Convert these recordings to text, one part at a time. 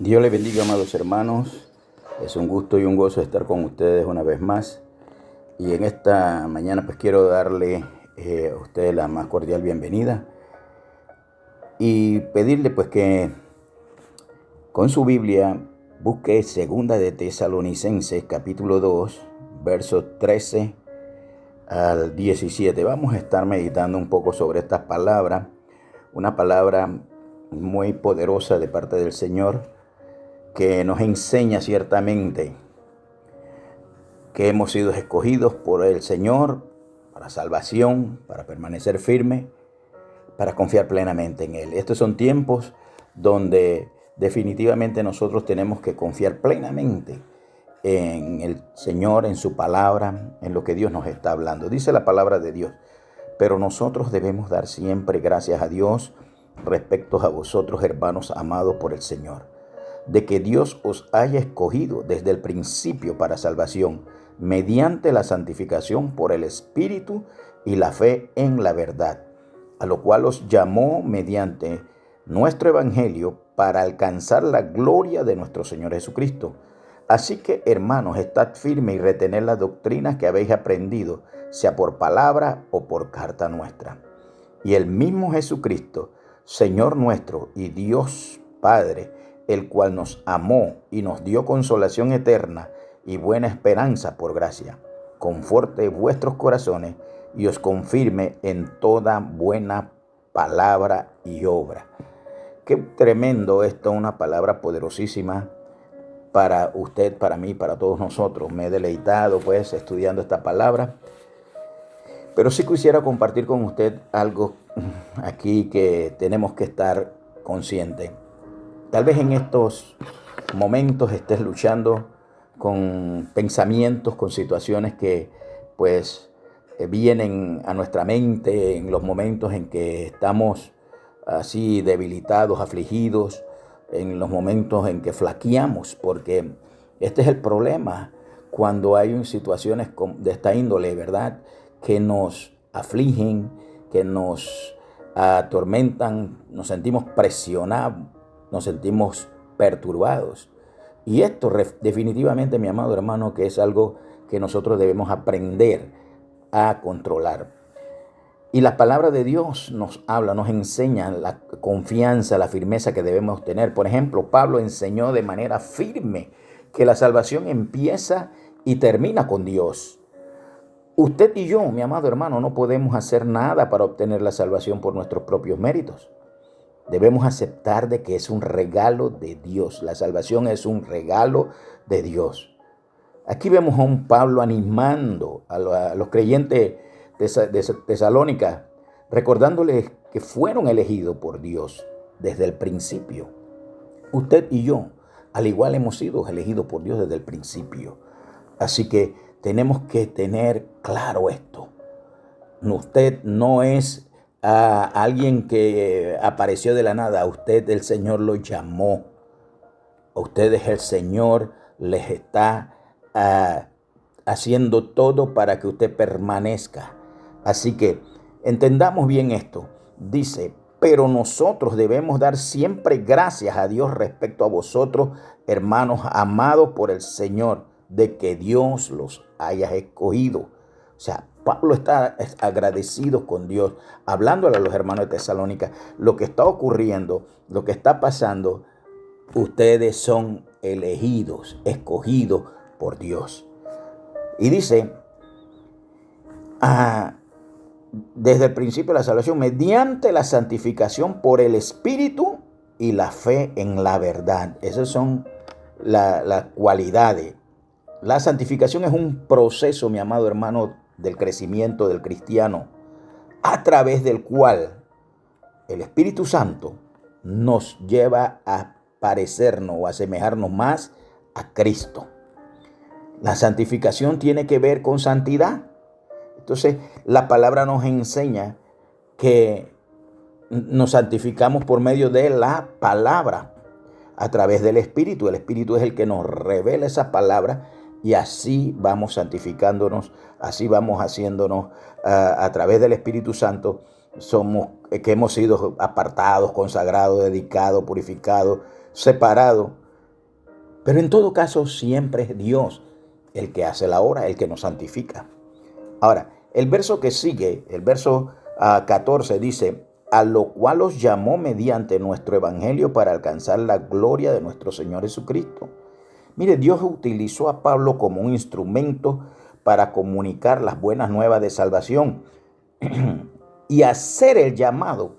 Dios les bendiga, amados hermanos. Es un gusto y un gozo estar con ustedes una vez más. Y en esta mañana pues quiero darle a ustedes la más cordial bienvenida y pedirle pues que con su Biblia busque Segunda de Tesalonicenses capítulo 2, versos 13 al 17. Vamos a estar meditando un poco sobre estas palabras, una palabra muy poderosa de parte del Señor, que nos enseña ciertamente que hemos sido escogidos por el Señor para salvación, para permanecer firme, para confiar plenamente en Él. Estos son tiempos donde definitivamente nosotros tenemos que confiar plenamente en el Señor, en su palabra, en lo que Dios nos está hablando. Dice la palabra de Dios: pero nosotros debemos dar siempre gracias a Dios respecto a vosotros, hermanos amados por el Señor, de que Dios os haya escogido desde el principio para salvación, mediante la santificación por el Espíritu y la fe en la verdad, a lo cual os llamó mediante nuestro Evangelio para alcanzar la gloria de nuestro Señor Jesucristo. Así que, hermanos, estad firmes y retened las doctrinas que habéis aprendido, sea por palabra o por carta nuestra. Y el mismo Jesucristo, Señor nuestro y Dios Padre, el cual nos amó y nos dio consolación eterna y buena esperanza por gracia, conforte vuestros corazones y os confirme en toda buena palabra y obra. Qué tremendo esto, una palabra poderosísima para usted, para mí, para todos nosotros. Me he deleitado pues estudiando esta palabra, pero sí quisiera compartir con usted algo aquí que tenemos que estar conscientes. Tal vez en estos momentos estés luchando con pensamientos, con situaciones que pues vienen a nuestra mente en los momentos en que estamos así debilitados, afligidos, en los momentos en que flaqueamos, porque este es el problema cuando hay situaciones de esta índole, ¿verdad?, que nos afligen, que nos atormentan, nos sentimos presionados, nos sentimos perturbados. Y esto definitivamente, mi amado hermano, que es algo que nosotros debemos aprender a controlar. Y la palabra de Dios nos habla, nos enseña la confianza, la firmeza que debemos tener. Por ejemplo, Pablo enseñó de manera firme que la salvación empieza y termina con Dios. Usted y yo, mi amado hermano, no podemos hacer nada para obtener la salvación por nuestros propios méritos. Debemos aceptar de que es un regalo de Dios. La salvación es un regalo de Dios. Aquí vemos a un Pablo animando a los creyentes de Tesalónica, recordándoles que fueron elegidos por Dios desde el principio. Usted y yo, al igual, hemos sido elegidos por Dios desde el principio. Así que tenemos que tener claro esto. Usted no es alguien que apareció de la nada. A usted el Señor lo llamó. A ustedes el Señor les está haciendo todo para que usted permanezca. Así que entendamos bien esto. Dice: pero nosotros debemos dar siempre gracias a Dios respecto a vosotros, hermanos amados por el Señor, de que Dios los haya escogido. O sea, Pablo está agradecido con Dios, hablándole a los hermanos de Tesalónica. Lo que está ocurriendo, lo que está pasando, ustedes son elegidos, escogidos por Dios. Y dice, desde el principio de la salvación, mediante la santificación por el Espíritu y la fe en la verdad. Esas son las cualidades. La santificación es un proceso, mi amado hermano, del crecimiento del cristiano, a través del cual el Espíritu Santo nos lleva a parecernos o asemejarnos más a Cristo. La santificación tiene que ver con santidad. Entonces, la palabra nos enseña que nos santificamos por medio de la palabra, a través del Espíritu. El Espíritu es el que nos revela esa palabra y así vamos santificándonos, así vamos haciéndonos a través del Espíritu Santo. Que hemos sido apartados, consagrados, dedicados, purificados, separados Pero en todo caso, siempre es Dios el que hace la obra, el que nos santifica. Ahora, el verso que sigue, el verso 14 dice, a lo cual os llamó mediante nuestro evangelio para alcanzar la gloria de nuestro Señor Jesucristo. Mire, Dios utilizó a Pablo como un instrumento para comunicar las buenas nuevas de salvación y hacer el llamado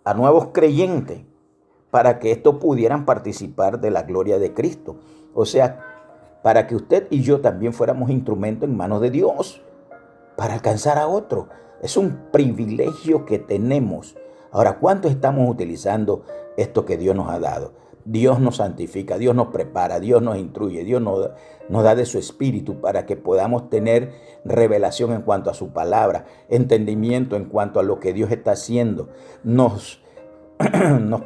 a nuevos creyentes para que estos pudieran participar de la gloria de Cristo. O sea, para que usted y yo también fuéramos instrumentos en manos de Dios para alcanzar a otro. Es un privilegio que tenemos. Ahora, ¿cuánto estamos utilizando esto que Dios nos ha dado? Dios nos santifica, Dios nos prepara, Dios nos instruye, Dios nos da de su espíritu para que podamos tener revelación en cuanto a su palabra, entendimiento en cuanto a lo que Dios está haciendo. Nos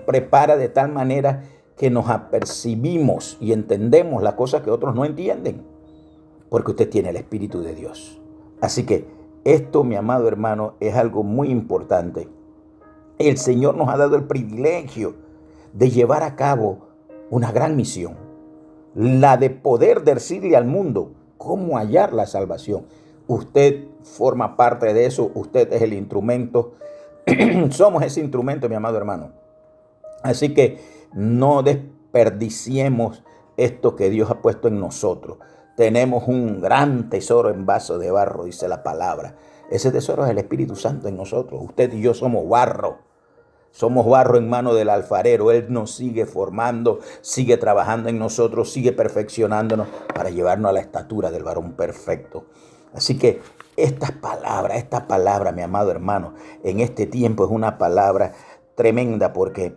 prepara de tal manera que nos apercibimos y entendemos las cosas que otros no entienden, porque usted tiene el Espíritu de Dios. Así que esto, mi amado hermano, es algo muy importante. El Señor nos ha dado el privilegio de llevar a cabo una gran misión, la de poder decirle al mundo cómo hallar la salvación. Usted forma parte de eso, usted es el instrumento. Somos ese instrumento, mi amado hermano. Así que no desperdiciemos esto que Dios ha puesto en nosotros. Tenemos un gran tesoro en vaso de barro, dice la palabra. Ese tesoro es el Espíritu Santo en nosotros. Usted y yo somos barro. Somos barro en mano del alfarero. Él nos sigue formando, sigue trabajando en nosotros, sigue perfeccionándonos para llevarnos a la estatura del varón perfecto. Así que esta palabra, mi amado hermano, en este tiempo es una palabra tremenda porque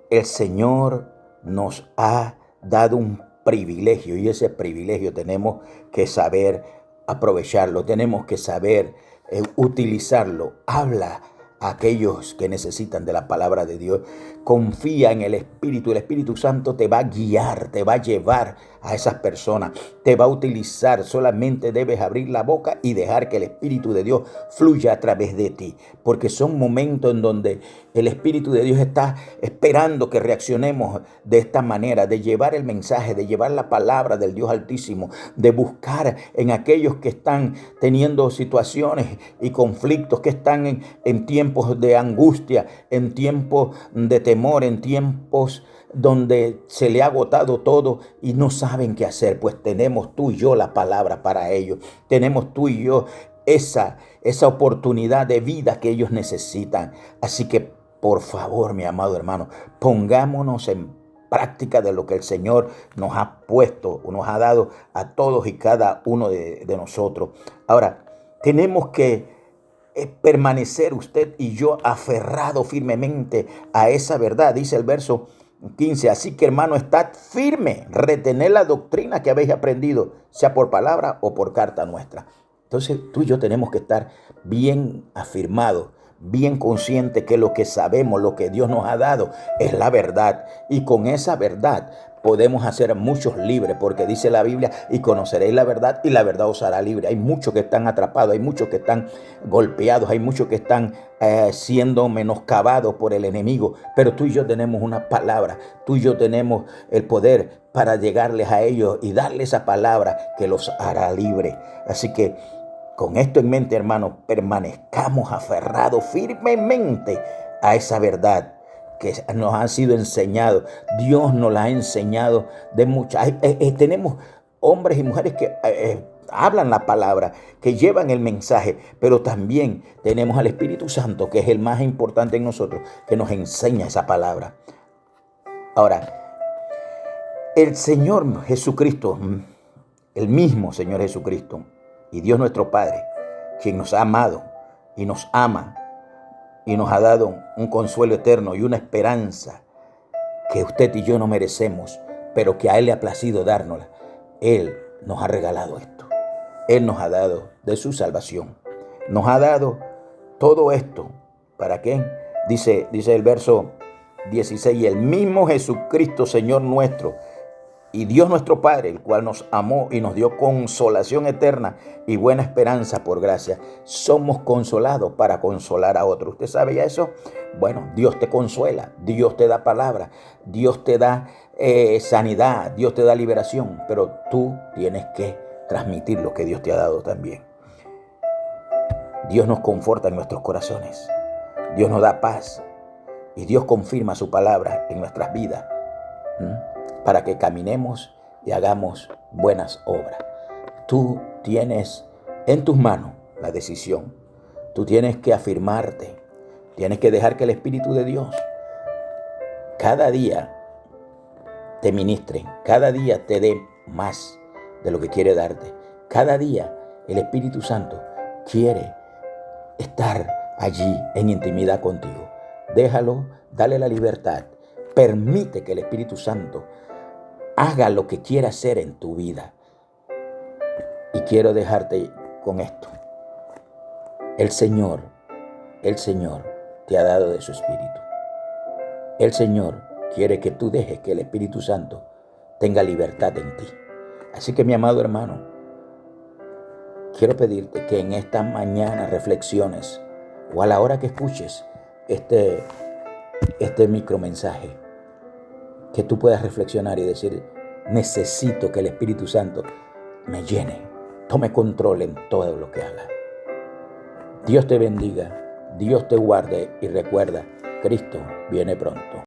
el Señor nos ha dado un privilegio y ese privilegio tenemos que saber aprovecharlo, tenemos que saber utilizarlo. Habla a aquellos que necesitan de la palabra de Dios. Confía en el Espíritu Santo te va a guiar, te va a llevar a esas personas, te va a utilizar. Solamente debes abrir la boca y dejar que el Espíritu de Dios fluya a través de ti, porque son momentos en donde el Espíritu de Dios está esperando que reaccionemos de esta manera, de llevar el mensaje, de llevar la palabra del Dios Altísimo, de buscar en aquellos que están teniendo situaciones y conflictos, que están en tiempos de angustia, en tiempos de temor, en tiempos donde se le ha agotado todo y no saben qué hacer. Pues tenemos tú y yo la palabra para ellos. Tenemos tú y yo esa oportunidad de vida que ellos necesitan. Así que, por favor, mi amado hermano, pongámonos en práctica de lo que el Señor nos ha puesto, nos ha dado a todos y cada uno de nosotros. Ahora, tenemos que permanecer usted y yo aferrado firmemente a esa verdad. Dice el verso 15, así que hermano, estad firme, retened la doctrina que habéis aprendido, sea por palabra o por carta nuestra. Entonces tú y yo tenemos que estar bien afirmados, bien conscientes que lo que sabemos, lo que Dios nos ha dado es la verdad. Y con esa verdad podemos hacer a muchos libres, porque dice la Biblia, y conoceréis la verdad y la verdad os hará libre. Hay muchos que están atrapados, hay muchos que están golpeados, hay muchos que están siendo menoscabados por el enemigo. Pero tú y yo tenemos una palabra, tú y yo tenemos el poder para llegarles a ellos y darles esa palabra que los hará libre. Así que con esto en mente, hermanos, permanezcamos aferrados firmemente a esa verdad que nos ha sido enseñado. Dios nos la ha enseñado de muchas. Tenemos hombres y mujeres que hablan la palabra, que llevan el mensaje, pero también tenemos al Espíritu Santo, que es el más importante en nosotros, que nos enseña esa palabra. Ahora, el Señor Jesucristo, el mismo Señor Jesucristo y Dios nuestro Padre, quien nos ha amado y nos ama y nos ha dado un consuelo eterno y una esperanza que usted y yo no merecemos, pero que a Él le ha placido dárnosla. Él nos ha regalado esto. Él nos ha dado de su salvación. Nos ha dado todo esto. ¿Para qué? Dice el verso 16, y el mismo Jesucristo, Señor nuestro, Y Dios nuestro Padre, el cual nos amó y nos dio consolación eterna y buena esperanza por gracia, somos consolados para consolar a otros. ¿Usted sabe ya eso? Bueno, Dios te consuela, Dios te da palabra, Dios te da sanidad, Dios te da liberación, pero tú tienes que transmitir lo que Dios te ha dado también. Dios nos conforta en nuestros corazones, Dios nos da paz y Dios confirma su palabra en nuestras vidas para que caminemos y hagamos buenas obras. Tú tienes en tus manos la decisión, tú tienes que afirmarte, tienes que dejar que el Espíritu de Dios cada día te ministre, cada día te dé más de lo que quiere darte. Cada día el Espíritu Santo quiere estar allí en intimidad contigo. Déjalo, dale la libertad. Permite que el Espíritu Santo haga lo que quiera hacer en tu vida. Y quiero dejarte con esto. El Señor te ha dado de su Espíritu. El Señor quiere que tú dejes que el Espíritu Santo tenga libertad en ti. Así que, mi amado hermano, quiero pedirte que en esta mañana reflexiones o a la hora que escuches este micromensaje, que tú puedas reflexionar y decir: necesito que el Espíritu Santo me llene, tome control en todo lo que haga. Dios te bendiga, Dios te guarde y recuerda, Cristo viene pronto.